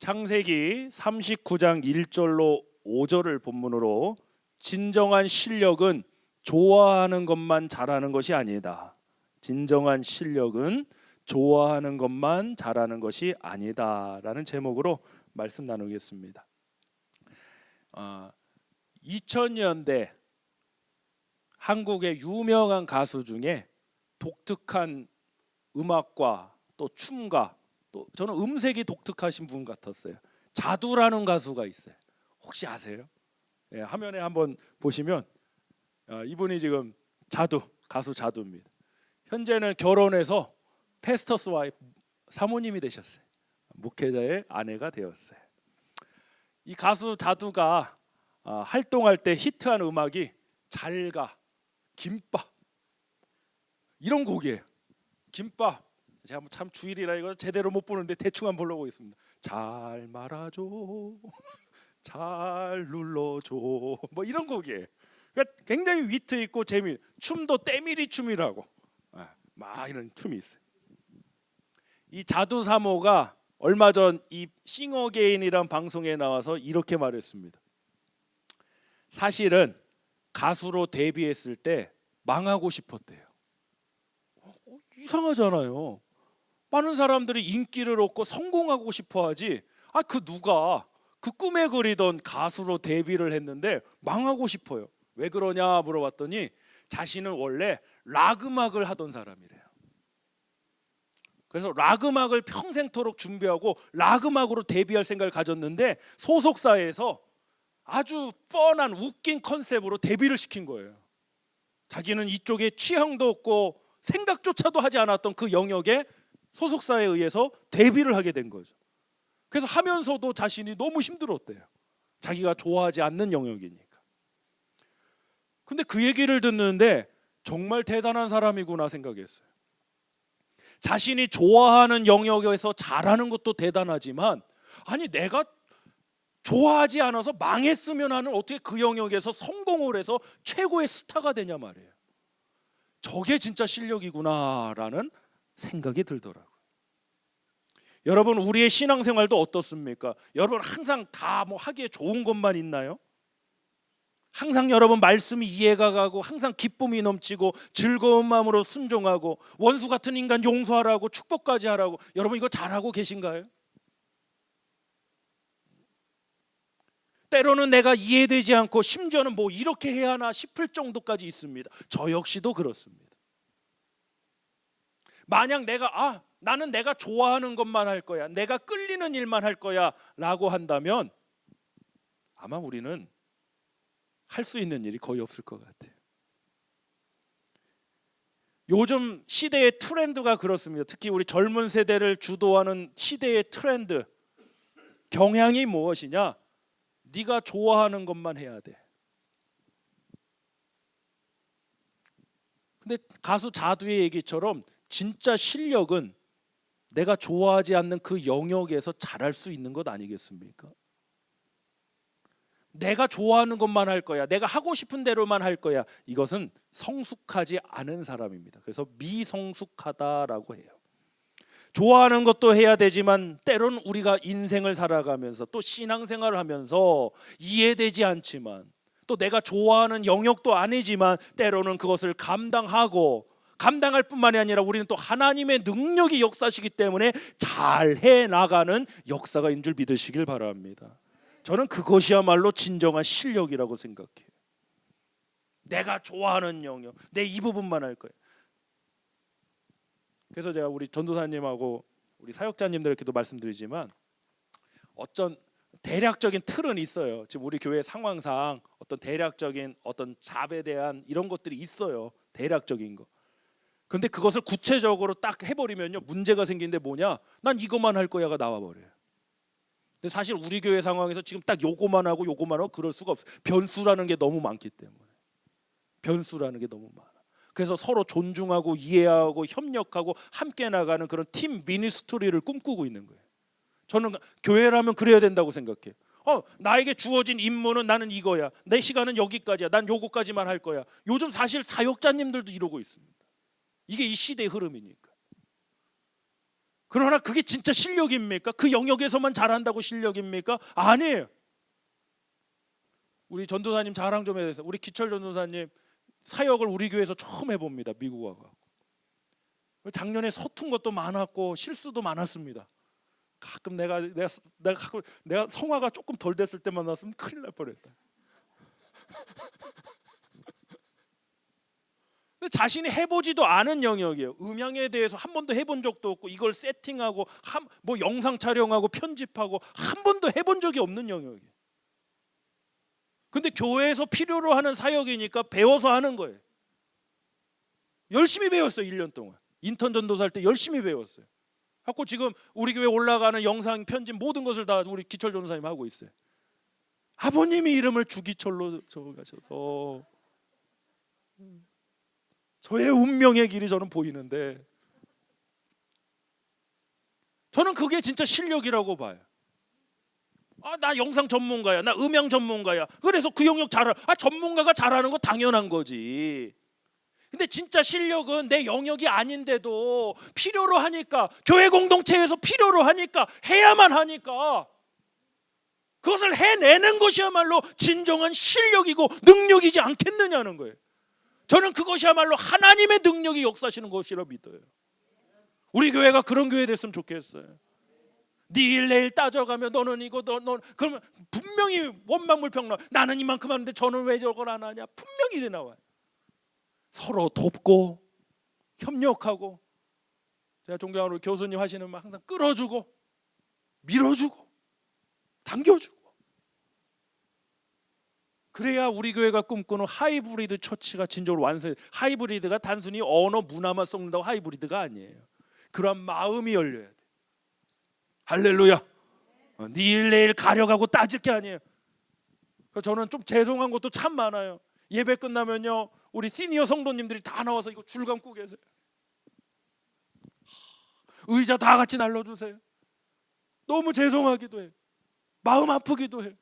창세기 39장 1절로 5절을 본문으로 진정한 실력은 좋아하는 것만 잘하는 것이 아니다. 진정한 실력은 좋아하는 것만 잘하는 것이 아니다라는 제목으로 말씀 나누겠습니다. 2000년대 한국의 유명한 가수 중에 독특한 음악과 또 춤과 또 저는 음색이 독특하신 분 같았어요. 자두라는 가수가 있어요. 혹시 아세요? 예, 화면에 한번 보시면 이분이 지금 가수 자두입니다. 현재는 결혼해서 패스터스 와이프, 사모님이 되셨어요. 목회자의 아내가 되었어요. 이 가수 자두가 활동할 때 히트한 음악이 잘가, 김밥 이런 곡이에요. 김밥 제가 참 주일이라 이거 제대로 못 부르는데 대충 한번 불러보겠습니다. 잘 말아줘, 잘 눌러줘, 뭐 이런 곡이에요. 그러니까 굉장히 위트 있고 재미. 춤도 때밀이 춤이라고 막 이런 춤이 있어요. 이 자두 사모가 얼마 전 이 싱어게인이란 방송에 나와서 이렇게 말했습니다. 사실은 가수로 데뷔했을 때 망하고 싶었대요. 이상하잖아요. 많은 사람들이 인기를 얻고 성공하고 싶어하지. 누가 그 꿈에 그리던 가수로 데뷔를 했는데 망하고 싶어요. 왜 그러냐 물어봤더니 자신은 원래 락 음악을 하던 사람이래요. 그래서 락 음악을 평생토록 준비하고 락 음악으로 데뷔할 생각을 가졌는데 소속사에서 아주 뻔한 웃긴 컨셉으로 데뷔를 시킨 거예요. 자기는 이쪽에 취향도 없고 생각조차도 하지 않았던 그 영역에 소속사에 의해서 데뷔를 하게 된 거죠. 그래서 하면서도 자신이 너무 힘들었대요. 자기가 좋아하지 않는 영역이니까. 근데 그 얘기를 듣는데 정말 대단한 사람이구나 생각했어요. 자신이 좋아하는 영역에서 잘하는 것도 대단하지만 내가 좋아하지 않아서 망했으면 하는, 어떻게 그 영역에서 성공을 해서 최고의 스타가 되냐 말이에요. 저게 진짜 실력이구나라는 생각이 들더라고요. 여러분, 우리의 신앙생활도 어떻습니까? 여러분 항상 다 하기에 좋은 것만 있나요? 항상 여러분 말씀이 이해가 가고 항상 기쁨이 넘치고 즐거운 마음으로 순종하고 원수 같은 인간 용서하라고 축복까지 하라고, 여러분 이거 잘하고 계신가요? 때로는 내가 이해되지 않고 심지어는 이렇게 해야 하나 싶을 정도까지 있습니다. 저 역시도 그렇습니다. 만약 나는 내가 좋아하는 것만 할 거야, 내가 끌리는 일만 할 거야 라고 한다면 아마 우리는 할 수 있는 일이 거의 없을 것 같아요. 요즘 시대의 트렌드가 그렇습니다. 특히 우리 젊은 세대를 주도하는 시대의 트렌드, 경향이 무엇이냐? 네가 좋아하는 것만 해야 돼. 근데 가수 자두의 얘기처럼 진짜 실력은 내가 좋아하지 않는 그 영역에서 잘할 수 있는 것 아니겠습니까? 내가 좋아하는 것만 할 거야, 내가 하고 싶은 대로만 할 거야, 이것은 성숙하지 않은 사람입니다. 그래서 미성숙하다라고 해요. 좋아하는 것도 해야 되지만 때로는 우리가 인생을 살아가면서 또 신앙생활을 하면서 이해되지 않지만 또 내가 좋아하는 영역도 아니지만 때로는 그것을 감당할 뿐만이 아니라 우리는 또 하나님의 능력이 역사시기 때문에 잘해 나가는 역사가 있는 줄 믿으시길 바랍니다. 저는 그것이야말로 진정한 실력이라고 생각해요. 내가 좋아하는 영역, 내 이 부분만 할 거예요. 그래서 제가 우리 전도사님하고 우리 사역자님들께도 말씀드리지만 어떤 대략적인 틀은 있어요. 지금 우리 교회 상황상 어떤 대략적인 어떤 잡에 대한 이런 것들이 있어요. 대략적인 거. 그런데 그것을 구체적으로 딱 해버리면요, 문제가 생기는데 뭐냐? 난 이것만 할 거야가 나와버려요. 근데 사실 우리 교회 상황에서 지금 딱 요거만 하고 그럴 수가 없어요. 변수라는 게 너무 많기 때문에. 변수라는 게 너무 많아. 그래서 서로 존중하고 이해하고 협력하고 함께 나가는 그런 팀 미니스트리를 꿈꾸고 있는 거예요. 저는 교회라면 그래야 된다고 생각해요. 나에게 주어진 임무는 나는 이거야, 내 시간은 여기까지야, 난 요거까지만 할 거야. 요즘 사실 사역자님들도 이러고 있습니다. 이게 이 시대의 흐름이니까. 그러나 그게 진짜 실력입니까? 그 영역에서만 잘한다고 실력입니까? 아니에요. 우리 전도사님 자랑 좀 해주세요. 우리 기철 전도사님 사역을 우리 교회에서 처음 해봅니다. 미국 와서. 작년에 서툰 것도 많았고 실수도 많았습니다. 가끔 내가 성화가 조금 덜 됐을 때 만났으면 큰일 날 뻔했다. 자신이 해보지도 않은 영역이에요. 음향에 대해서 한 번도 해본 적도 없고 이걸 세팅하고 뭐 영상 촬영하고 편집하고 한 번도 해본 적이 없는 영역이에요. 근데 교회에서 필요로 하는 사역이니까 배워서 하는 거예요. 열심히 배웠어요. 1년 동안 인턴 전도사 할 때 열심히 배웠어요. 하고 지금 우리 교회 올라가는 영상 편집 모든 것을 다 우리 기철 전도사님 하고 있어요. 아버님이 이름을 주기철로 적어가셔서 저의 운명의 길이 저는 보이는데, 저는 그게 진짜 실력이라고 봐요. 나 영상 전문가야, 나 음향 전문가야, 그래서 그 영역 전문가가 잘하는 거 당연한 거지. 근데 진짜 실력은 내 영역이 아닌데도 필요로 하니까, 교회 공동체에서 필요로 하니까, 해야만 하니까 그것을 해내는 것이야말로 진정한 실력이고 능력이지 않겠느냐는 거예요. 저는 그것이야말로 하나님의 능력이 역사하시는 것이라 믿어요. 우리 교회가 그런 교회 됐으면 좋겠어요. 네 일 내일 따져가며 너는 이거 너 그러면 분명히 원망불평 나와. 나는 이만큼 하는데 저는 왜 저걸 안 하냐. 분명히 이래 나와요. 서로 돕고 협력하고, 제가 존경하는 교수님 하시는 말 항상 끌어주고 밀어주고 당겨주고, 그래야 우리 교회가 꿈꾸는 하이브리드 처치가 진정으로 완성해. 하이브리드가 단순히 언어 문화만 섞는다고 하이브리드가 아니에요. 그런 마음이 열려야 돼. 할렐루야. 네 내일 가려가고 따질 게 아니에요. 저는 좀 죄송한 것도 참 많아요. 예배 끝나면요, 우리 시니어 성도님들이 다 나와서 이거 줄 감고 계세요. 의자 다 같이 날려주세요. 너무 죄송하기도 해요. 마음 아프기도 해요.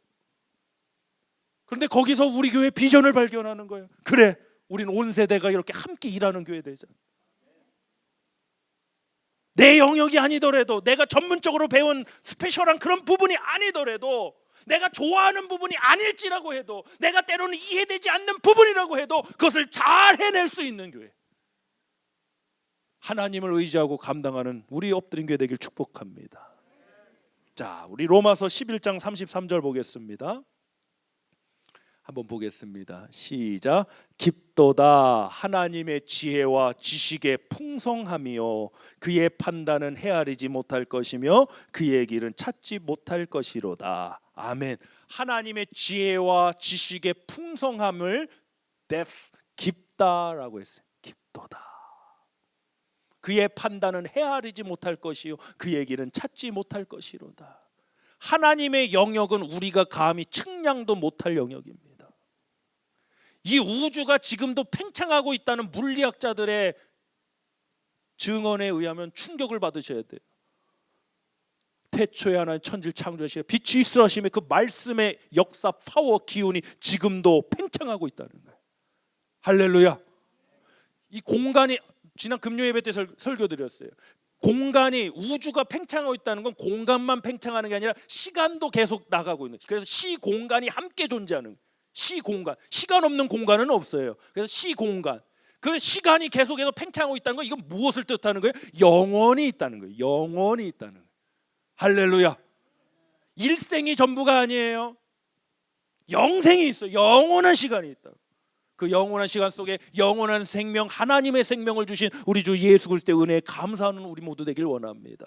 그런데 거기서 우리 교회 비전을 발견하는 거예요. 그래, 우리는 온 세대가 이렇게 함께 일하는 교회 되자. 내 영역이 아니더라도, 내가 전문적으로 배운 스페셜한 그런 부분이 아니더라도, 내가 좋아하는 부분이 아닐지라고 해도, 내가 때로는 이해되지 않는 부분이라고 해도 그것을 잘 해낼 수 있는 교회, 하나님을 의지하고 감당하는 우리 엎드린 교회 되길 축복합니다. 자, 우리 로마서 11장 33절 보겠습니다. 한번 보겠습니다. 시작. 깊도다 하나님의 지혜와 지식의 풍성함이요 그의 판단은 헤아리지 못할 것이며 그의 길은 찾지 못할 것이로다. 아멘. 하나님의 지혜와 지식의 풍성함을 depth, 깊다라고 했어요. 깊도다. 그의 판단은 헤아리지 못할 것이요 그의 길은 찾지 못할 것이로다. 하나님의 영역은 우리가 감히 측량도 못할 영역입니다. 이 우주가 지금도 팽창하고 있다는 물리학자들의 증언에 의하면 충격을 받으셔야 돼요. 태초에 하나님 천지를 창조하시고 빛이 있으라 하심에 그 말씀의 역사, 파워, 기운이 지금도 팽창하고 있다는 거예요. 할렐루야. 이 공간이, 지난 금요 예배 때 설교드렸어요. 공간이, 우주가 팽창하고 있다는 건 공간만 팽창하는 게 아니라 시간도 계속 나가고 있는, 그래서 시공간이 함께 존재하는 거예요. 시공간, 시간 없는 공간은 없어요. 그래서 시공간, 그 시간이 계속해서 팽창하고 있다는 건 이건 무엇을 뜻하는 거예요? 영원히 있다는 거예요. 영원히 있다는 거예요. 할렐루야. 일생이 전부가 아니에요. 영생이 있어요. 영원한 시간이 있다. 그 영원한 시간 속에 영원한 생명, 하나님의 생명을 주신 우리 주 예수 그리스도의 은혜에 감사하는 우리 모두 되길 원합니다.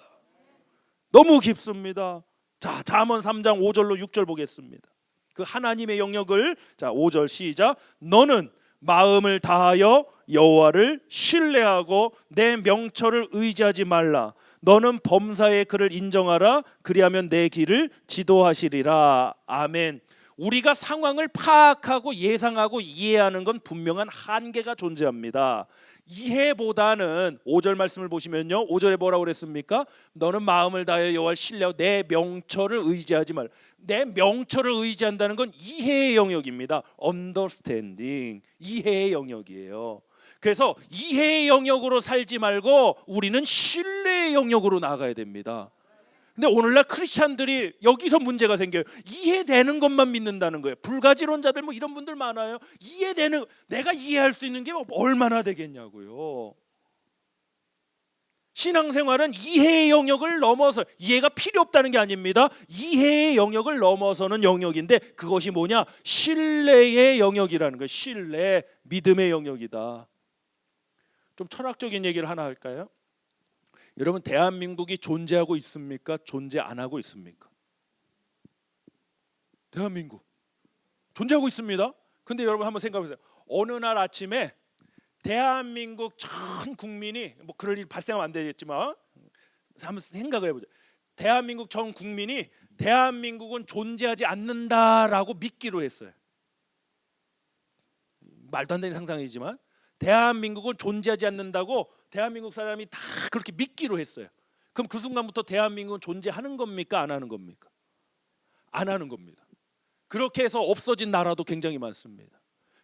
너무 깊습니다. 자, 잠언 3장 5절로 6절 보겠습니다. 그 하나님의 영역을, 자 5절 시작. 너는 마음을 다하여 여호와를 신뢰하고 내 명철을 의지하지 말라. 너는 범사의 그를 인정하라. 그리하면 내 길을 지도하시리라. 아멘. 우리가 상황을 파악하고 예상하고 이해하는 건 분명한 한계가 존재합니다. 이해보다는 5절 말씀을 보시면요, 5절에 뭐라고 그랬습니까? 너는 마음을 다하여 여호와를 신뢰하고 내 명철을 의지하지 말라. 내 명철을 의지한다는 건 이해의 영역입니다. understanding, 이해의 영역이에요. 그래서 이해의 영역으로 살지 말고 우리는 신뢰의 영역으로 나아가야 됩니다. 근데 오늘날 크리스찬들이 여기서 문제가 생겨요. 이해되는 것만 믿는다는 거예요. 불가지론자들 뭐 이런 분들 많아요. 이해되는, 내가 이해할 수 있는 게 얼마나 되겠냐고요. 신앙생활은 이해의 영역을 넘어서, 이해가 필요 없다는 게 아닙니다. 이해의 영역을 넘어서는 영역인데 그것이 뭐냐? 신뢰의 영역이라는 거예요. 신뢰, 믿음의 영역이다. 좀 철학적인 얘기를 하나 할까요? 여러분, 대한민국이 존재하고 있습니까? 존재 안 하고 있습니까? 대한민국 존재하고 있습니다. 근데 여러분 한번 생각해 보세요. 어느 날 아침에 대한민국 전 국민이, 뭐 그럴 일 발생하면 안 되겠지만 한번 생각을 해보죠. 대한민국 전 국민이 대한민국은 존재하지 않는다라고 믿기로 했어요. 말도 안 되는 상상이지만 대한민국은 존재하지 않는다고 대한민국 사람이 다 그렇게 믿기로 했어요. 그럼 그 순간부터 대한민국은 존재하는 겁니까? 안 하는 겁니까? 안 하는 겁니다. 그렇게 해서 없어진 나라도 굉장히 많습니다.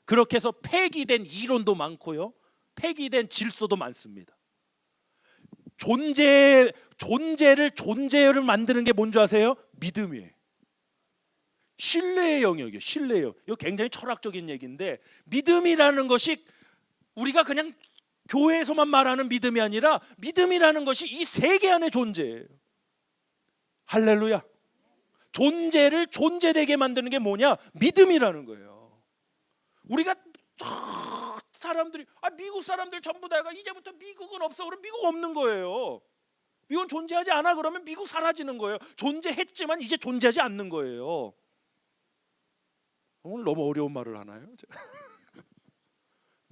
그렇게 해서 폐기된 이론도 많고요, 폐기된 질서도 많습니다. 존재를 만드는 게 뭔지 아세요? 믿음이에요. 신뢰의 영역이에요. 신뢰의 영역. 이거 굉장히 철학적인 얘기인데, 믿음이라는 것이 우리가 그냥 교회에서만 말하는 믿음이 아니라 믿음이라는 것이 이 세계 안에 존재해요. 할렐루야. 존재를 존재되게 만드는 게 뭐냐? 믿음이라는 거예요. 우리가 사람들이 미국 사람들 전부 다가 이제부터 미국은 없어 그러면 미국 없는 거예요. 미국은 존재하지 않아 그러면 미국 사라지는 거예요. 존재했지만 이제 존재하지 않는 거예요. 오늘 너무 어려운 말을 하나요?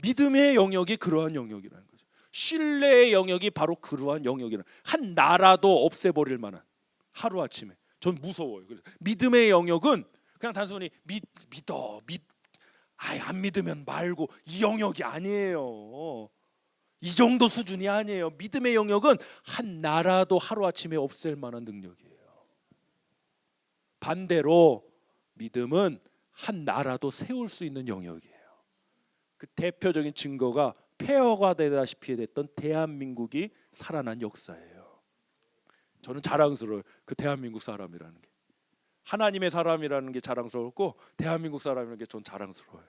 믿음의 영역이 그러한 영역이라는 거죠. 신뢰의 영역이 바로 그러한 영역이라는, 한 나라도 없애버릴 만한, 하루아침에. 전 무서워요. 그래서 믿음의 영역은 그냥 단순히 안 믿으면 말고, 이 영역이 아니에요. 이 정도 수준이 아니에요. 믿음의 영역은 한 나라도 하루아침에 없앨 만한 능력이에요. 반대로 믿음은 한 나라도 세울 수 있는 영역이에요. 그 대표적인 증거가 폐허가 되다시피 됐던 대한민국이 살아난 역사예요. 저는 자랑스러워요. 그 대한민국 사람이라는 게, 하나님의 사람이라는 게 자랑스럽고 대한민국 사람이라는 게 전 자랑스러워요.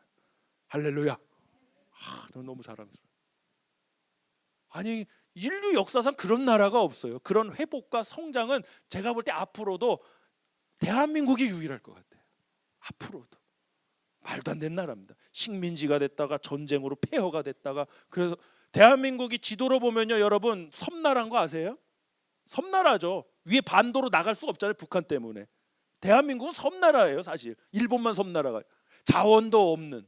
할렐루야. 저는 너무 자랑스러워요. 아니, 인류 역사상 그런 나라가 없어요. 그런 회복과 성장은 제가 볼 때 앞으로도 대한민국이 유일할 것 같아요. 앞으로도. 말도 안 되는 나라입니다. 식민지가 됐다가 전쟁으로 폐허가 됐다가, 그래서 대한민국이 지도로 보면요, 여러분 섬나라인 거 아세요? 섬나라죠. 위에 반도로 나갈 수가 없잖아요, 북한 때문에. 대한민국은 섬나라예요. 사실 일본만 섬나라가, 자원도 없는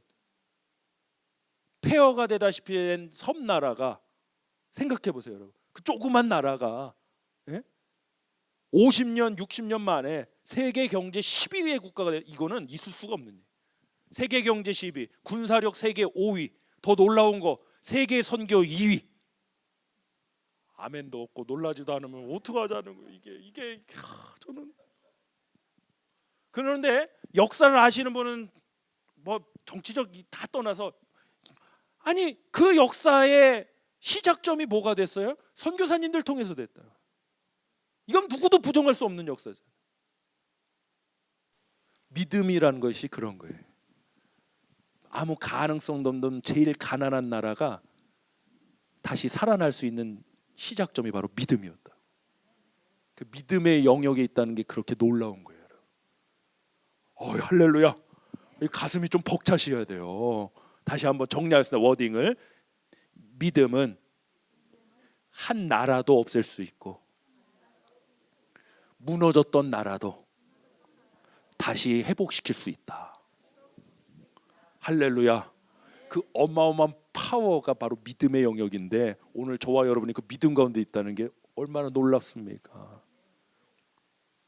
폐허가 되다시피 된 섬나라가, 생각해 보세요 여러분. 그 조그만 나라가 50년 60년 만에 세계 경제 12위의 국가가 이거는 있을 수가 없는 일. 세계 경제 10위, 군사력 세계 5위, 더 놀라운 거 세계 선교 2위. 아멘도 없고 놀라지도 않으면 어떡하자는 거예요. 이게 저는. 그런데 역사를 아시는 분은 뭐 정치적 다 떠나서, 아니 그 역사의 시작점이 뭐가 됐어요? 선교사님들 통해서 됐다. 이건 누구도 부정할 수 없는 역사죠. 믿음이라는 것이 그런 거예요. 아무 가능성도 없는 제일 가난한 나라가 다시 살아날 수 있는 시작점이 바로 믿음이었다. 그 믿음의 영역에 있다는 게 그렇게 놀라운 거예요. 할렐루야. 가슴이 좀 벅차셔야 돼요. 다시 한번 정리하겠습니다. 워딩을. 믿음은 한 나라도 없앨 수 있고, 무너졌던 나라도 다시 회복시킬 수 있다. 할렐루야. 그 어마어마한 파워가 바로 믿음의 영역인데, 오늘 저와 여러분이 그 믿음 가운데 있다는 게 얼마나 놀랍습니까?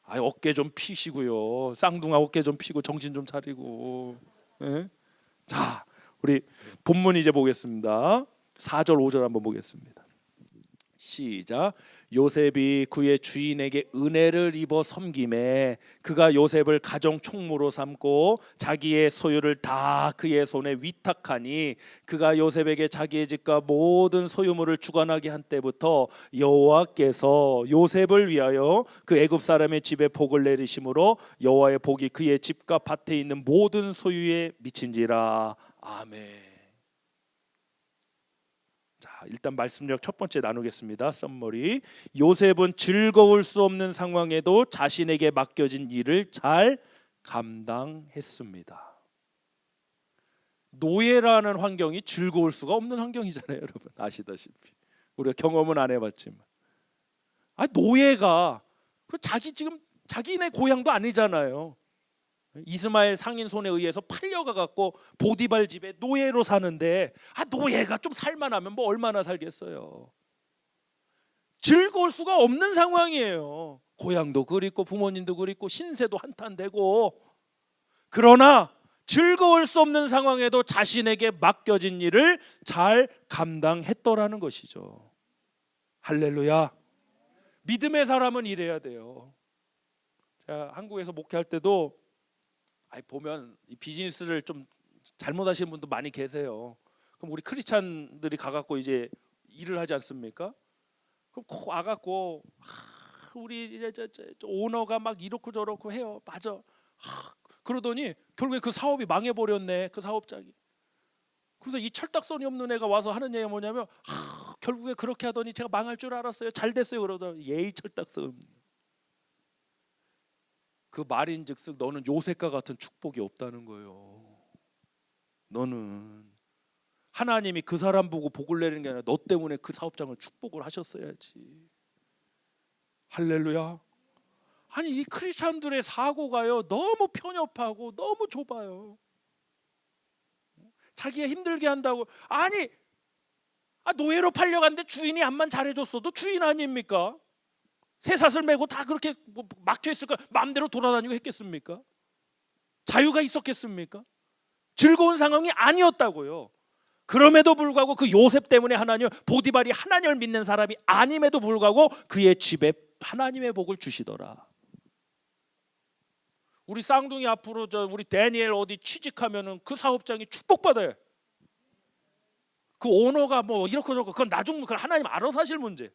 어깨 좀 피시고요. 쌍둥아 어깨 좀 피고 정신 좀 차리고. 자, 우리 본문 이제 보겠습니다. 4절 5절 한번 보겠습니다. 시작. 요셉이 그의 주인에게 은혜를 입어 섬김에 그가 요셉을 가정 총무로 삼고 자기의 소유를 다 그의 손에 위탁하니 그가 요셉에게 자기의 집과 모든 소유물을 주관하게 한 때부터 여호와께서 요셉을 위하여 그 애굽 사람의 집에 복을 내리심으로 여호와의 복이 그의 집과 밭에 있는 모든 소유에 미친지라. 아멘. 자, 일단 말씀력 첫 번째 나누겠습니다. 썸머리. 요셉은 즐거울 수 없는 상황에도 자신에게 맡겨진 일을 잘 감당했습니다. 노예라는 환경이 즐거울 수가 없는 환경이잖아요, 여러분. 아시다시피. 우리가 경험은 안 해봤지만, 노예가 지금 자기네 고향도 아니잖아요. 이스마엘 상인 손에 의해서 팔려가 갖고 보디발 집에 노예로 사는데 노예가 좀 살만하면 뭐 얼마나 살겠어요. 즐거울 수가 없는 상황이에요. 고향도 그립고 부모님도 그립고 신세도 한탄되고. 그러나 즐거울 수 없는 상황에도 자신에게 맡겨진 일을 잘 감당했더라는 것이죠. 할렐루야. 믿음의 사람은 이래야 돼요. 제가 한국에서 목회할 때도 보면 이 비즈니스를 좀 잘못하시는 분도 많이 계세요. 그럼 우리 크리스찬들이 가갖고 이제 일을 하지 않습니까? 그럼 꼭 와갖고 우리 이제 저 오너가 막 이렇고 저렇고 해요. 맞아. 그러더니 결국에 그 사업이 망해버렸네. 그 사업장이. 그래서 이 철딱선이 없는 애가 와서 하는 얘기가 뭐냐면 결국에 그렇게 하더니 제가 망할 줄 알았어요. 잘 됐어요. 그러더니 예의 철딱선. 그 말인즉슨 너는 요셉과 같은 축복이 없다는 거예요. 너는 하나님이 그 사람 보고 복을 내리는 게 아니라 너 때문에 그 사업장을 축복을 하셨어야지. 할렐루야. 아니 이 크리스찬들의 사고가요 너무 편협하고 너무 좁아요. 자기가 힘들게 한다고. 아니 노예로 팔려갔는데 주인이 암만 잘해줬어도 주인 아닙니까? 쇠사슬 메고 다 그렇게 막혀있을까? 마음대로 돌아다니고 했겠습니까? 자유가 있었겠습니까? 즐거운 상황이 아니었다고요. 그럼에도 불구하고 그 요셉 때문에 하나님, 보디발이 하나님을 믿는 사람이 아님에도 불구하고 그의 집에 하나님의 복을 주시더라. 우리 쌍둥이 앞으로 우리 다니엘 어디 취직하면은 그 사업장이 축복받아요. 그 오너가 뭐 이렇게 저렇게 그건 나중 그건 하나님 알아서 하실 문제.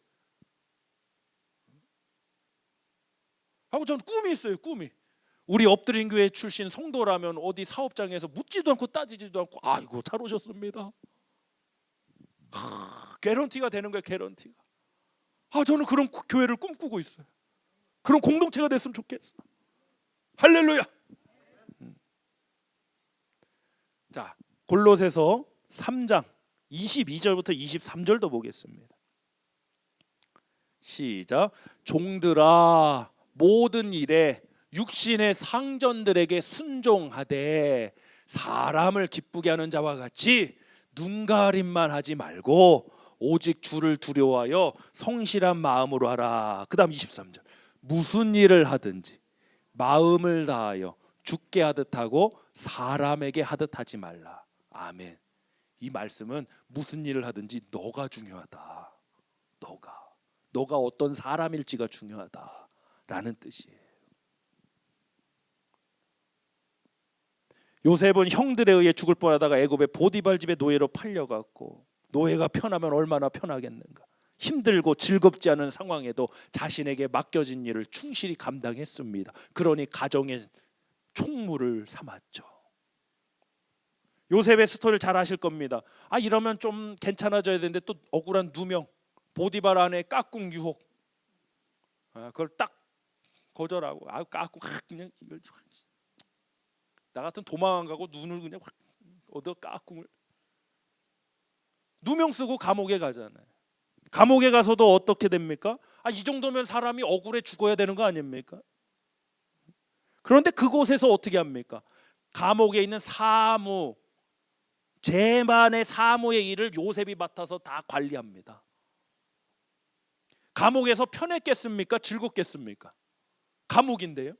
하고 저는 꿈이 있어요. 꿈이. 우리 엎드린 교회 출신 성도라면 어디 사업장에서 묻지도 않고 따지지도 않고 아이고 잘 오셨습니다. 개런티가 되는 거예요. 개런티가. 저는 그런 교회를 꿈꾸고 있어요. 그런 공동체가 됐으면 좋겠어. 할렐루야. 자, 골로새서 3장 22절부터 23절도 보겠습니다. 시작. 종들아 모든 일에 육신의 상전들에게 순종하되 사람을 기쁘게 하는 자와 같이 눈가림만 하지 말고 오직 주를 두려워하여 성실한 마음으로 하라. 그 다음 23절. 무슨 일을 하든지 마음을 다하여 주께 하듯 하고 사람에게 하듯 하지 말라. 아멘. 이 말씀은 무슨 일을 하든지 너가 중요하다. 너가 어떤 사람일지가 중요하다라는 뜻이에요. 요셉은 형들에 의해 죽을 뻔하다가 애굽의 보디발 집에 노예로 팔려갔고, 노예가 편하면 얼마나 편하겠는가. 힘들고 즐겁지 않은 상황에도 자신에게 맡겨진 일을 충실히 감당했습니다. 그러니 가정의 총무를 삼았죠. 요셉의 스토리를 잘 아실 겁니다. 이러면 좀 괜찮아져야 되는데 또 억울한 누명, 보디발 아내 깍꿍 유혹. 그걸 딱 거절하고 깍꿍 그냥 이걸 나 같은 도망 안 가고 눈을 그냥 확 얻어 깍꿍을 누명 쓰고 감옥에 가잖아요. 감옥에 가서도 어떻게 됩니까? 이 정도면 사람이 억울해 죽어야 되는 거 아닙니까? 그런데 그곳에서 어떻게 합니까? 감옥에 있는 사무, 제만의 사무의 일을 요셉이 맡아서 다 관리합니다. 감옥에서 편했겠습니까? 즐겁겠습니까? 감옥인데요.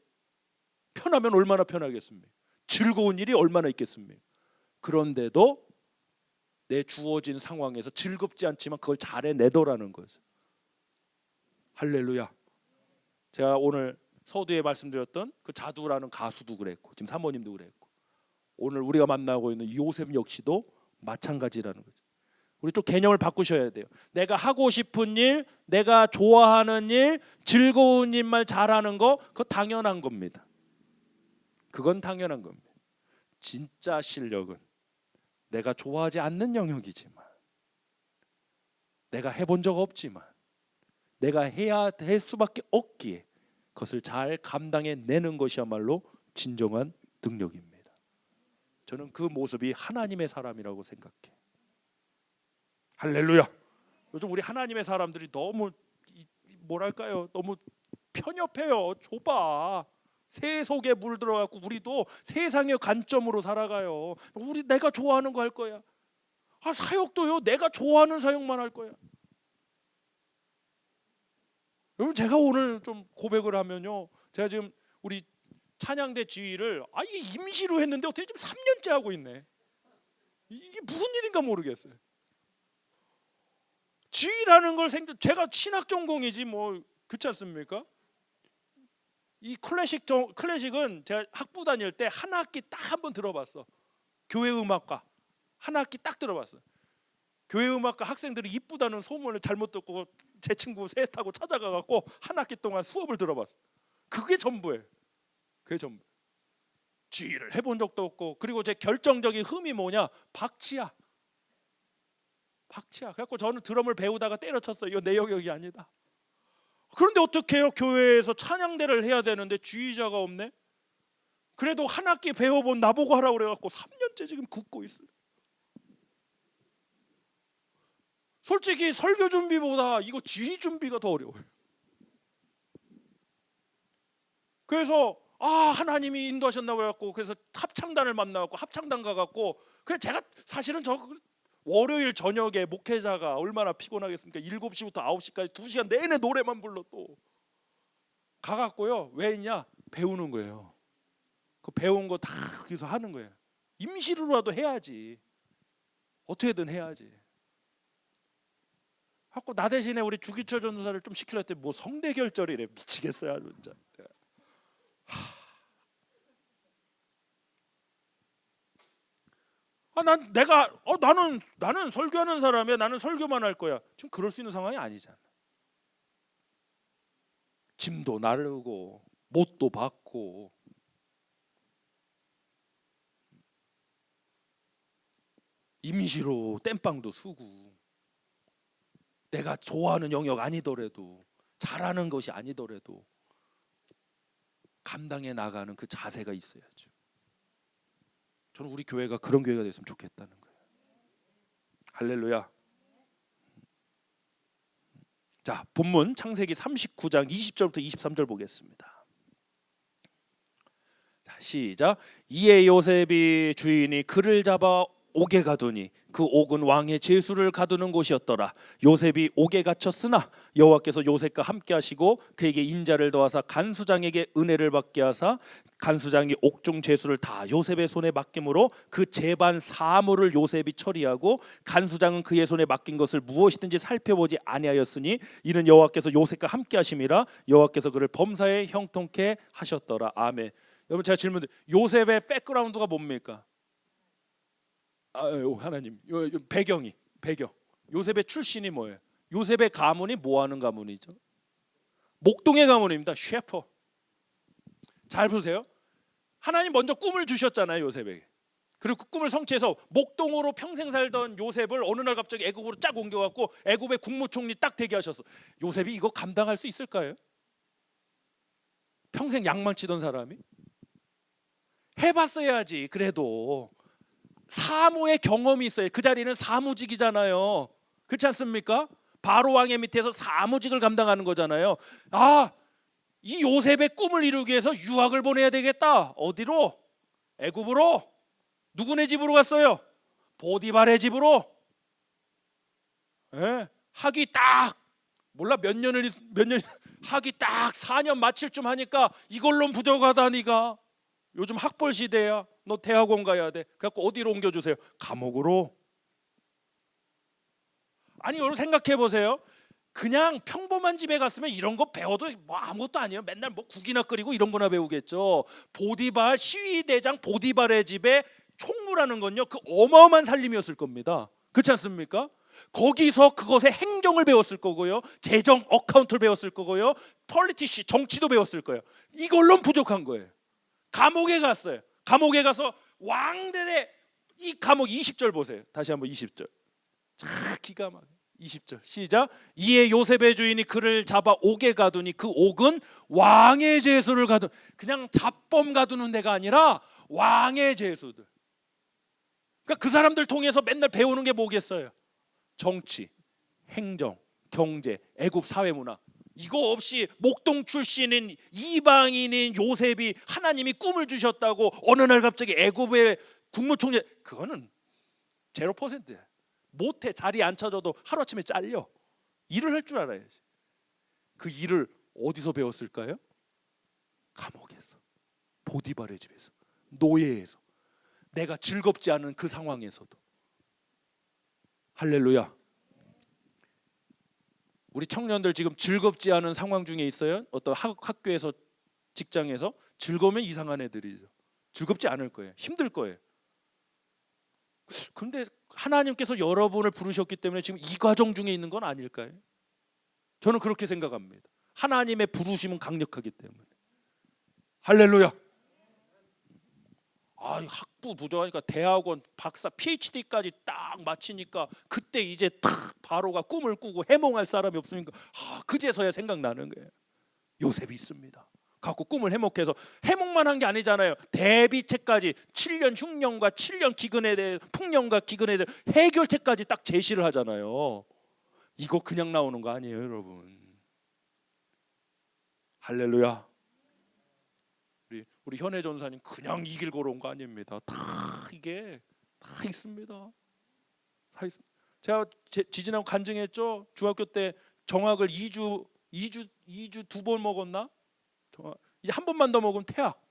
편하면 얼마나 편하겠습니까? 즐거운 일이 얼마나 있겠습니까? 그런데도 내 주어진 상황에서 즐겁지 않지만 그걸 잘 해내더라는 거죠. 할렐루야. 제가 오늘 서두에 말씀드렸던 그 자두라는 가수도 그랬고 지금 사모님도 그랬고 오늘 우리가 만나고 있는 요셉 역시도 마찬가지라는 거죠. 우리 좀 개념을 바꾸셔야 돼요. 내가 하고 싶은 일, 내가 좋아하는 일, 즐거운 일만 잘하는 거 그거 당연한 겁니다. 그건 당연한 겁니다. 진짜 실력은 내가 좋아하지 않는 영역이지만 내가 해본 적 없지만 내가 해야 할 수밖에 없기에 그것을 잘 감당해내는 것이야말로 진정한 능력입니다. 저는 그 모습이 하나님의 사람이라고 생각해. 할렐루야. 요즘 우리 하나님의 사람들이 너무 뭐랄까요? 너무 편협해요. 좁아. 새 속에 물들어갖고 우리도 세상의 관점으로 살아가요. 우리 내가 좋아하는 거 할 거야. 사역도요. 내가 좋아하는 사역만 할 거야. 여러분 제가 오늘 좀 고백을 하면요. 제가 지금 우리 찬양대 지휘를 이게 임시로 했는데 어떻게 지금 3년째 하고 있네. 이게 무슨 일인가 모르겠어요. 지휘라는 걸 제가 신학 전공이지 뭐 그렇지 않습니까? 이 클래식은 제가 학부 다닐 때 한 학기 딱 한 번 들어봤어. 교회 음악과 한 학기 딱 들어봤어. 교회 음악과 학생들이 이쁘다는 소문을 잘못 듣고 제 친구 새 타고 찾아가 갖고 한 학기 동안 수업을 들어봤어. 그게 전부예요. 그게 전부. 지휘를 해본 적도 없고 그리고 제 결정적인 흠이 뭐냐? 박치야. 그래갖고 저는 드럼을 배우다가 때려쳤어요. 이거 내 영역이 아니다. 그런데 어떻게 해요? 교회에서 찬양대를 해야 되는데 지휘자가 없네. 그래도 한 학기 배워본 나보고 하라고 그래갖고 3년째 지금 굽고 있어요. 솔직히 설교 준비보다 이거 지휘 준비가 더 어려워요. 그래서 하나님이 인도하셨나 그래갖고 그래서 합창단을 만나갖고 합창단 가갖고 그래서 제가 사실은 월요일 저녁에 목회자가 얼마나 피곤하겠습니까? 7시부터 9시까지 2시간 내내 노래만 불러 또 가갖고요. 왜 있냐? 배우는 거예요. 그 배운 거 다 여기서 하는 거예요. 임시로라도 해야지. 어떻게든 해야지. 하고 나 대신에 우리 주기철 전도사를 좀 시키려 했더니 뭐 성대결절이래. 미치겠어요 진짜. 나는 설교하는 사람이야. 나는 설교만 할 거야. 지금 그럴 수 있는 상황이 아니잖아. 짐도 나르고 못도 받고 임시로 땜빵도 쓰고 내가 좋아하는 영역 아니더라도 잘하는 것이 아니더라도 감당해 나가는 그 자세가 있어야죠. 저는 우리 교회가 그런 교회가 됐으면 좋겠다는 거예요. 할렐루야. 자, 본문 창세기 39장 20절부터 23절 보겠습니다. 자, 시작. 이에 요셉이 주인이 그를 잡아 옥에 가두니 그 옥은 왕의 제수를 가두는 곳이었더라. 요셉이 옥에 갇혔으나 여호와께서 요셉과 함께 하시고 그에게 인자를 더하사 간수장에게 은혜를 받게 하사 간수장이 옥중 제수를 다 요셉의 손에 맡김으로 그 재반 사물을 요셉이 처리하고 간수장은 그의 손에 맡긴 것을 무엇이든지 살펴보지 아니하였으니 이는 여호와께서 요셉과 함께 하심이라. 여호와께서 그를 범사에 형통케 하셨더라. 아멘. 여러분 제가 질문드려요. 요셉의 백그라운드가 뭡니까? 하나님, 배경. 요셉의 출신이 뭐예요? 요셉의 가문이 뭐 하는 가문이죠? 목동의 가문입니다. 셰퍼. 잘 보세요. 하나님 먼저 꿈을 주셨잖아요, 요셉에게. 그리고 그 꿈을 성취해서 목동으로 평생 살던 요셉을 어느 날 갑자기 애굽으로 쫙 옮겨갖고 애굽의 국무총리 딱 되게 하셨어. 요셉이 이거 감당할 수 있을까요? 평생 양망치던 사람이? 해봤어야지. 그래도 사무의 경험이 있어요. 그 자리는 사무직이잖아요. 그렇지 않습니까? 바로 왕의 밑에서 사무직을 감당하는 거잖아요. 이 요셉의 꿈을 이루기 위해서 유학을 보내야 되겠다. 어디로? 애굽으로. 누구네 집으로 갔어요? 보디발의 집으로. 학위 딱 몰라 몇 년 학위 딱 4년 마칠 쯤 하니까 이걸로 부족하다. 네가 요즘 학벌 시대야. 너 대학원 가야 돼. 그래갖고 어디로 옮겨주세요? 감옥으로. 아니 여러분 생각해 보세요. 그냥 평범한 집에 갔으면 이런 거 배워도 뭐 아무것도 아니에요. 맨날 뭐 국이나 끓이고 이런 거나 배우겠죠. 보디발 시위대장 보디발의 집에 총무라는 건요, 그 어마어마한 살림이었을 겁니다. 그렇지 않습니까? 거기서 그것의 행정을 배웠을 거고요, 재정 어카운트를 배웠을 거고요, 폴리티시 정치도 배웠을 거예요. 이걸로는 부족한 거예요. 감옥에 갔어요. 감옥에 가서 왕들의 이 감옥 20절 보세요. 다시 한번 20절. 자, 기가 막혀. 20절 시작. 이에 요셉의 주인이 그를 잡아 옥에 가두니 그 옥은 왕의 죄수를 가둔, 그냥 잡범 가두는 데가 아니라 왕의 죄수들. 그러니까 그 사람들 통해서 맨날 배우는 게 뭐겠어요? 정치, 행정, 경제, 애굽 사회 문화. 이거 없이 목동 출신인 이방인인 요셉이 하나님이 꿈을 주셨다고 어느 날 갑자기 애굽의 국무총리, 그거는 0%야. 못해. 자리에 안 찾아도 하루아침에 잘려. 일을 할 줄 알아야지. 그 일을 어디서 배웠을까요? 감옥에서, 보디발의 집에서, 노예에서, 내가 즐겁지 않은 그 상황에서도. 할렐루야. 우리 청년들 지금 즐겁지 않은 상황 중에 있어요? 어떤 학교에서, 직장에서 즐거우면 이상한 애들이죠. 즐겁지 않을 거예요. 힘들 거예요. 근데 하나님께서 여러분을 부르셨기 때문에 지금 이 과정 중에 있는 건 아닐까요? 저는 그렇게 생각합니다. 하나님의 부르심은 강력하기 때문에. 할렐루야. 학부 부족하니까 대학원 박사 PhD까지 딱 마치니까 그때 이제 딱 바로가 꿈을 꾸고 해몽할 사람이 없으니까 그제서야 생각나는 거예요. 요셉이 있습니다. 갖고 꿈을 해몽해서, 해몽만 한 게 아니잖아요. 대비책까지 7년 흉년과 7년 기근에 대해, 풍년과 기근에 대해 해결책까지 딱 제시를 하잖아요. 이거 그냥 나오는 거 아니에요, 여러분. 할렐루야. 우리 현혜 전사님 그냥 이 길 걸어온 거 아닙니다. 이게 다 있습니다. 다 있습니다. 제가 지지난 간증했죠. 중학교 때 정학을 2주 2번 먹었나? 이제 한 번만 더 먹으면 퇴학.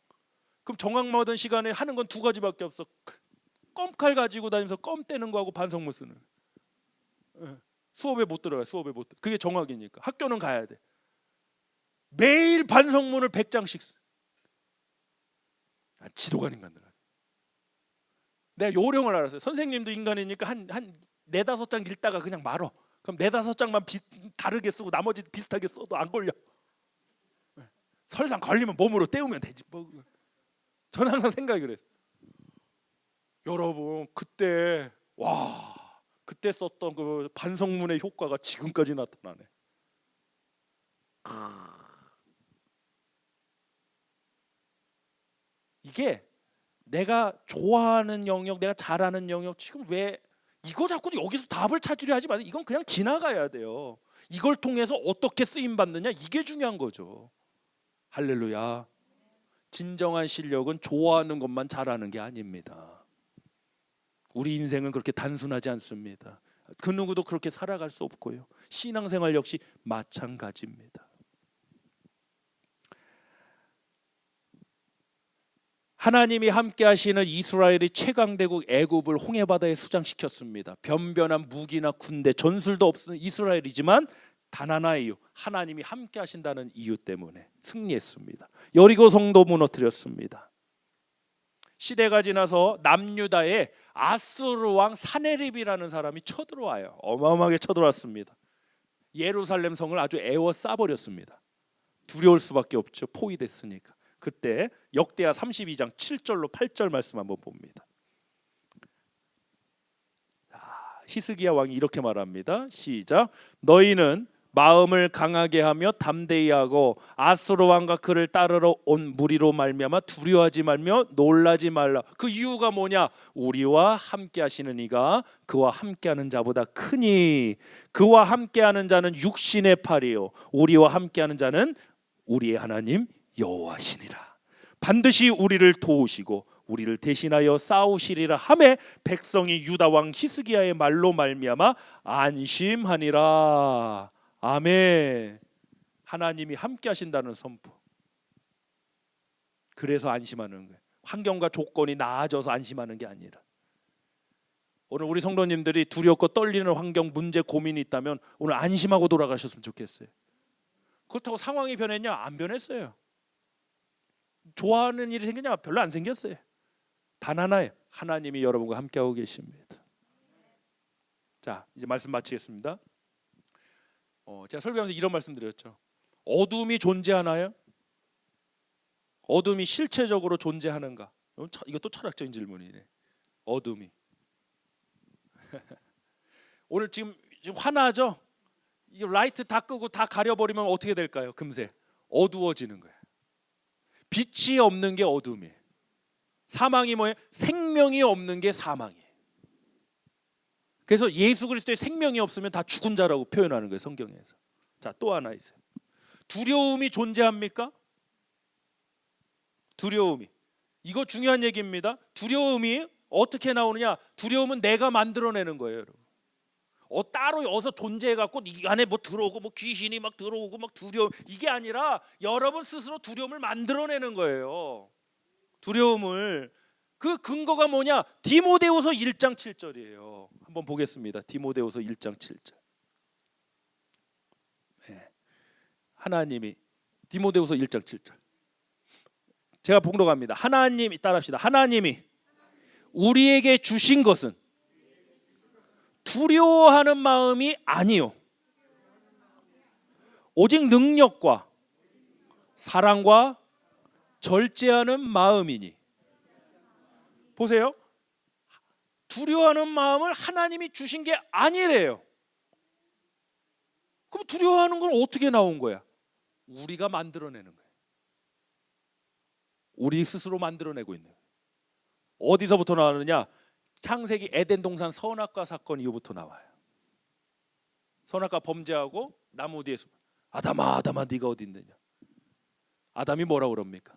그럼 정학 먹던 시간에 하는 건 두 가지밖에 없어. 껌칼 가지고 다니면서 껌 떼는 거하고 반성문 쓰는. 수업에 못 들어가요. 수업에 못. 그게 정학이니까. 학교는 가야 돼. 매일 반성문을 100장씩 써. 지도관 인간들. 내가 요령을 알았어요. 선생님도 인간이니까 한 4-5장 읽다가 그냥 말어. 그럼 4-5장만 다르게 쓰고 나머지 비슷하게 써도 안 걸려. 설상 걸리면 몸으로 때우면 되지. 저는 항상 생각이 그랬어요. 여러분, 그때 그때 썼던 그 반성문의 효과가 지금까지 나타나네. 이게 내가 좋아하는 영역, 내가 잘하는 영역, 지금 왜 이거 자꾸 여기서 답을 찾으려 하지 마세요. 이건 그냥 지나가야 돼요. 이걸 통해서 어떻게 쓰임 받느냐, 이게 중요한 거죠. 할렐루야. 진정한 실력은 좋아하는 것만 잘하는 게 아닙니다. 우리 인생은 그렇게 단순하지 않습니다. 그 누구도 그렇게 살아갈 수 없고요. 신앙생활 역시 마찬가지입니다. 하나님이 함께 하시는 이스라엘이 최강대국 애굽을 홍해바다에 수장시켰습니다. 변변한 무기나 군대, 전술도 없는 이스라엘이지만 단 하나의 이유, 하나님이 함께 하신다는 이유 때문에 승리했습니다. 여리고 성도 무너뜨렸습니다. 시대가 지나서 남유다에 아수르 왕 사네립이라는 사람이 쳐들어와요. 어마어마하게 쳐들어왔습니다. 예루살렘 성을 아주 에워싸버렸습니다. 두려울 수밖에 없죠. 포위됐으니까. 그때 역대하 32장 7절로 8절 말씀 한번 봅니다. 히스기야 왕이 이렇게 말합니다. 시작. 너희는 마음을 강하게 하며 담대히 하고 아수르 왕과 그를 따르러 온 무리로 말미암아 두려워하지 말며 놀라지 말라. 그 이유가 뭐냐? 우리와 함께 하시는 이가 그와 함께하는 자보다 크니 그와 함께하는 자는 육신의 팔이요 우리와 함께하는 자는 우리의 하나님 여호와시니라. 반드시 우리를 도우시고 우리를 대신하여 싸우시리라 하매 백성이 유다 왕 히스기야의 말로 말미암아 안심하니라. 아멘. 하나님이 함께 하신다는 선포. 그래서 안심하는 거예요. 환경과 조건이 나아져서 안심하는 게 아니라. 오늘 우리 성도님들이 두렵고 떨리는 환경, 문제, 고민이 있다면 오늘 안심하고 돌아가셨으면 좋겠어요. 그렇다고 상황이 변했냐? 안 변했어요. 좋아하는 일이 생겼냐? 별로 안 생겼어요. 단 하나예요. 하나님이 여러분과 함께하고 계십니다. 자, 이제 말씀 마치겠습니다. 제가 설교하면서 이런 말씀 드렸죠. 어둠이 존재하나요? 어둠이 실체적으로 존재하는가? 이것도 철학적인 질문이네. 어둠이 오늘 지금 화나죠? 이 라이트 다 끄고 다 가려버리면 어떻게 될까요? 금세 어두워지는 거예요. 빛이 없는 게 어둠이에요. 사망이 뭐예요? 생명이 없는 게 사망이에요. 그래서 예수 그리스도의 생명이 없으면 다 죽은 자라고 표현하는 거예요, 성경에서. 자, 또 하나 있어요. 두려움이 존재합니까? 두려움이. 이거 중요한 얘기입니다. 두려움이 어떻게 나오느냐? 두려움은 내가 만들어내는 거예요, 여러분. 따로 여기서 존재해갖고 이 안에 뭐 들어오고 뭐 귀신이 막 들어오고 막 두려움, 이게 아니라 여러분 스스로 두려움을 만들어내는 거예요. 두려움을. 그 근거가 뭐냐? 디모데후서 1장 7절이에요. 한번 보겠습니다. 디모데후서 1장 7절. 네. 하나님이 디모데후서 1장 7절. 제가 봉독합니다. 하나님이, 따라합시다. 하나님이 우리에게 주신 것은 두려워하는 마음이 아니요 오직 능력과 사랑과 절제하는 마음이니. 보세요. 두려워하는 마음을 하나님이 주신 게 아니래요. 그럼 두려워하는 건 어떻게 나온 거야? 우리가 만들어내는 거예요. 우리 스스로 만들어내고 있는 거예요. 어디서부터 나오느냐? 창세기 에덴 동산 선악과 사건 이후부터 나와요. 선악과 범죄하고 나무 뒤에 숨. 아담아, 아담아, 네가 어디 있느냐? 아담이 뭐라고 그럽니까?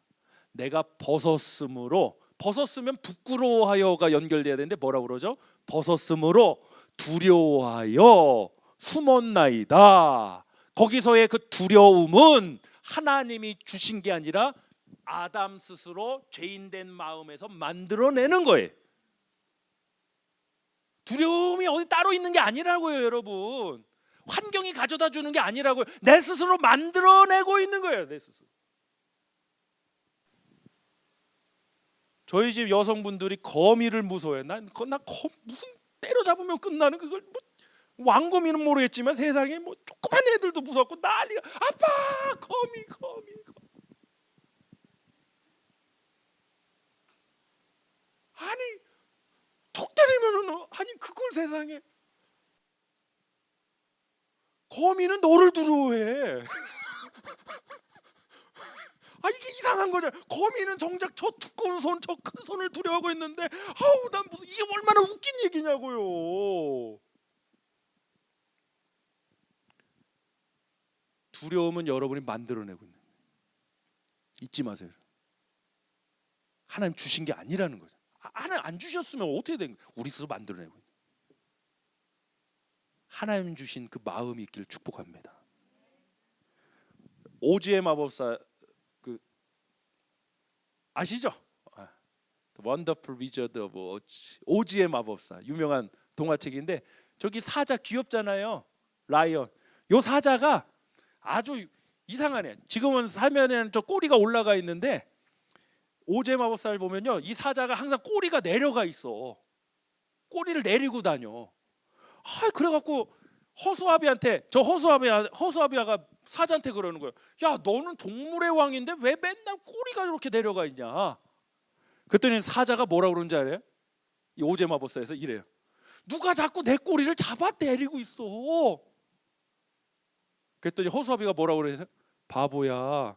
내가 벗었으므로, 벗었으면 부끄러워하여가 연결돼야 되는데 뭐라고 그러죠? 벗었으므로 두려워하여 숨었나이다. 거기서의 그 두려움은 하나님이 주신 게 아니라 아담 스스로 죄인된 마음에서 만들어내는 거예요. 두려움이 어디 따로 있는 게 아니라고요, 여러분. 환경이 가져다 주는 게 아니라고요. 내 스스로 만들어내고 있는 거예요, 내 스스로. 저희 집 여성분들이 거미를 무서워해. 무슨 때려잡으면 끝나는 그걸 뭐 왕거미는 모르겠지만 세상에 뭐 조그만 애들도 무섭고 난리가. 아빠, 거미. 아니 톡 때리면은, 아니 그걸 세상에. 거미는 너를 두려워해. 아, 이게 이상한 거죠. 거미는 정작 저 두꺼운 손, 저 큰 손을 두려워하고 있는데, 아우, 난 무슨, 이게 얼마나 웃긴 얘기냐고요. 두려움은 여러분이 만들어내고 있는 거예요. 잊지 마세요. 하나님 주신 게 아니라는 거죠. 하나님 안 주셨으면 어떻게 된 거예요? 우리 스스로 만들어내고 있는 거예요. 하나님 주신 그 마음이 있기를 축복합니다. 오즈의 마법사 아시죠? The Wonderful Wizard of Oz. 오즈의 마법사, 유명한 동화책인데, 저기 사자 귀엽잖아요. 라이언. 요 사자가 아주 이상하네. 지금은 사면에는 저 꼬리가 올라가 있는데, 오즈의 마법사를 보면요, 이 사자가 항상 꼬리가 내려가 있어. 꼬리를 내리고 다녀. 그래갖고 허수아비아가 사자한테 그러는 거예요. 야, 너는 동물의 왕인데 왜 맨날 꼬리가 이렇게 내려가 있냐? 그랬더니 사자가 뭐라고 그러는지 알아요? 이 오제 마법사에서 이래요. 누가 자꾸 내 꼬리를 잡아 내리고 있어. 그랬더니 허수아비가 뭐라고 그래요? 바보야,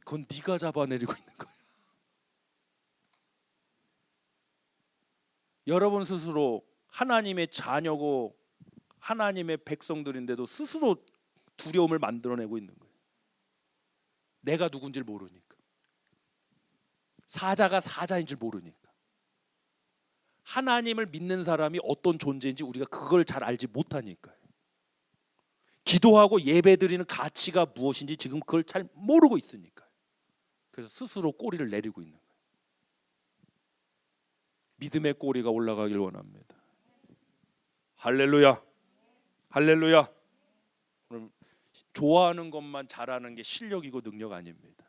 그건 네가 잡아 내리고 있는 거야. 여러분 스스로 하나님의 자녀고 하나님의 백성들인데도 스스로 두려움을 만들어내고 있는 거예요. 내가 누군지 모르니까. 사자가 사자인 줄 모르니까. 하나님을 믿는 사람이 어떤 존재인지 우리가 그걸 잘 알지 못하니까요. 기도하고 예배드리는 가치가 무엇인지 지금 그걸 잘 모르고 있으니까요. 그래서 스스로 꼬리를 내리고 있는 거예요. 믿음의 꼬리가 올라가길 원합니다. 할렐루야. 할렐루야. 오늘 좋아하는 것만 잘하는 게 실력이고 능력 아닙니다.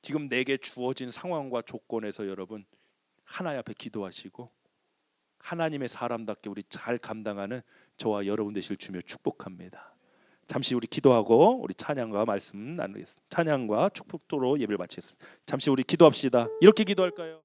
지금 내게 주어진 상황과 조건에서 여러분 하나님 앞에 기도하시고 하나님의 사람답게 우리 잘 감당하는 저와 여러분 되실 주며 축복합니다. 잠시 우리 기도하고 우리 찬양과 말씀 나누겠습니다. 찬양과 축복도로 예배를 마치겠습니다. 잠시 우리 기도합시다. 이렇게 기도할까요?